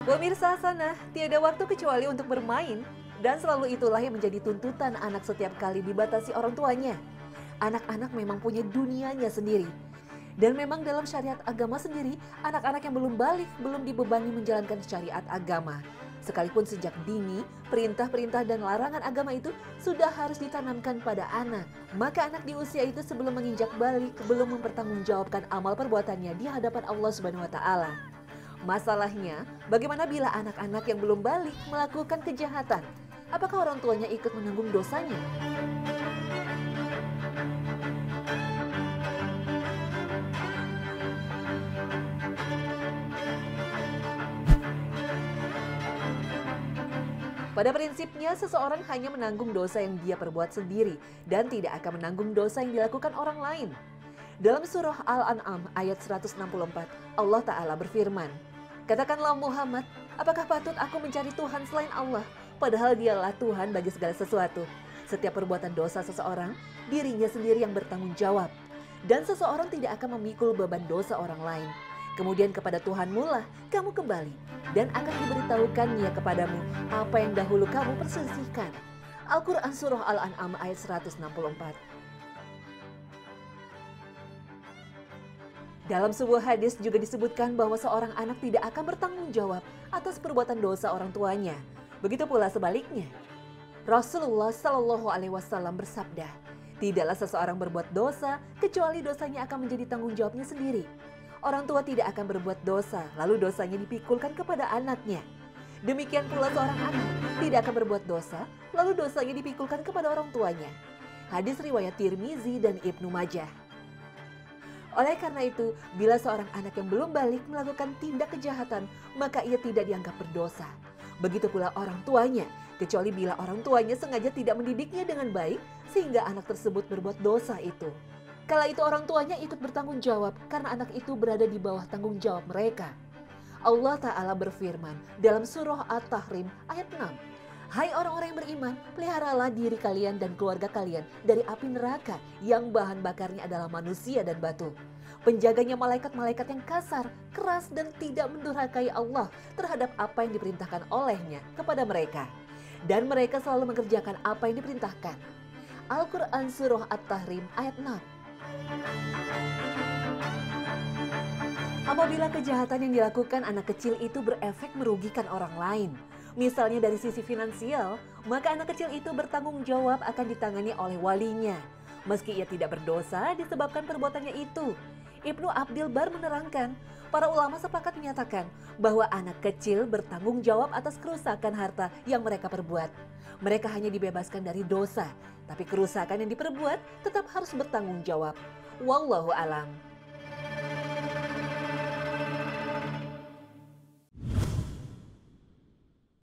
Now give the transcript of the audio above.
Pemirsa sana, tiada waktu kecuali untuk bermain. Dan selalu itulah yang menjadi tuntutan anak setiap kali dibatasi orang tuanya. Anak-anak memang punya dunianya sendiri. Dan memang dalam syariat agama sendiri, anak-anak yang belum balik belum dibebani menjalankan syariat agama. Sekalipun sejak dini, perintah-perintah dan larangan agama itu sudah harus ditanamkan pada anak. Maka anak di usia itu sebelum menginjak balik, belum mempertanggungjawabkan amal perbuatannya di hadapan Allah Subhanahu wa Ta'ala. Masalahnya, bagaimana bila anak-anak yang belum balik melakukan kejahatan? Apakah orang tuanya ikut menanggung dosanya? Pada prinsipnya, seseorang hanya menanggung dosa yang dia perbuat sendiri dan tidak akan menanggung dosa yang dilakukan orang lain. Dalam surah Al-An'am ayat 164, Allah Ta'ala berfirman, "Katakanlah Muhammad, apakah patut aku mencari Tuhan selain Allah? Padahal dialah Tuhan bagi segala sesuatu. Setiap perbuatan dosa seseorang, dirinya sendiri yang bertanggung jawab. Dan seseorang tidak akan memikul beban dosa orang lain. Kemudian kepada Tuhanmu lah kamu kembali. Dan akan diberitahukannya kepadamu apa yang dahulu kamu perselisihkan." Al-Quran Surah Al-An'am ayat 164. Dalam sebuah hadis juga disebutkan bahwa seorang anak tidak akan bertanggung jawab atas perbuatan dosa orang tuanya. Begitu pula sebaliknya. Rasulullah Shallallahu Alaihi Wasallam bersabda, "Tidaklah seseorang berbuat dosa kecuali dosanya akan menjadi tanggung jawabnya sendiri." Orang tua tidak akan berbuat dosa, lalu dosanya dipikulkan kepada anaknya. Demikian pula seorang anak tidak akan berbuat dosa, lalu dosanya dipikulkan kepada orang tuanya. Hadis riwayat Tirmizi dan Ibnu Majah. Oleh karena itu, bila seorang anak yang belum balik melakukan tindak kejahatan, maka ia tidak dianggap berdosa. Begitu pula orang tuanya, kecuali bila orang tuanya sengaja tidak mendidiknya dengan baik, sehingga anak tersebut berbuat dosa itu. Kala itu orang tuanya ikut bertanggung jawab karena anak itu berada di bawah tanggung jawab mereka. Allah Ta'ala berfirman dalam surah At-Tahrim ayat 6, "Hai orang-orang yang beriman, peliharalah diri kalian dan keluarga kalian dari api neraka yang bahan bakarnya adalah manusia dan batu. Penjaganya malaikat-malaikat yang kasar, keras dan tidak mendurhakai Allah terhadap apa yang diperintahkan olehnya kepada mereka. Dan mereka selalu mengerjakan apa yang diperintahkan." Al-Quran Surah At-Tahrim ayat 6. Apabila kejahatan yang dilakukan anak kecil itu berefek merugikan orang lain, misalnya dari sisi finansial, maka anak kecil itu bertanggung jawab akan ditangani oleh walinya, meski ia tidak berdosa disebabkan perbuatannya itu. Ibnu Abdil Bar menerangkan, para ulama sepakat menyatakan bahwa anak kecil bertanggung jawab atas kerusakan harta yang mereka perbuat. Mereka hanya dibebaskan dari dosa, tapi kerusakan yang diperbuat tetap harus bertanggung jawab. Wallahu alam.